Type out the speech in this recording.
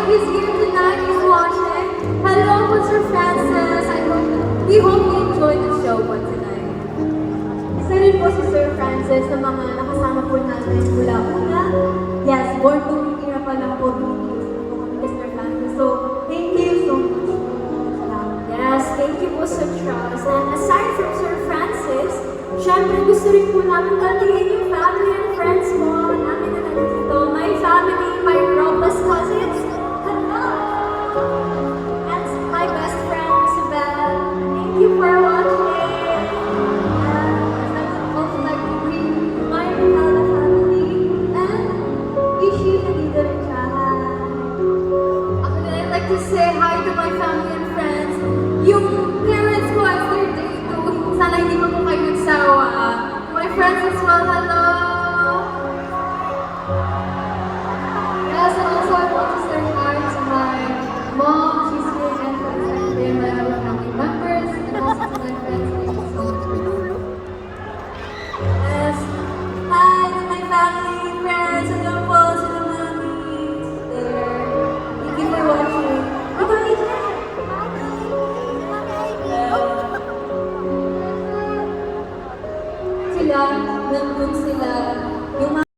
he's here tonight, he's watching. Hello, Mr. Francis. We hope you enjoyed the show for tonight. Isa rin po si Sir Francis sa mga nakasama po natin mula una. Yes, born to be here pa lang po Mr. Francis. So, thank you so much. Salamat. Yes, thank you po Sir Charles. And aside from Sir Francis, syempre gusto rin po namin batiin yung family and friends po namin na nandito. My family, my Robles cousins. Hello! And my best friend, Isabel. Thank you for watching. And also like to greet my Rinalda family and Ishi nandito rin siya. Ako din, I'd like to say hi to my family and friends. Yung parents ko as their day to, sana hindi pa po kayo nagsawa. My friends as well, hello.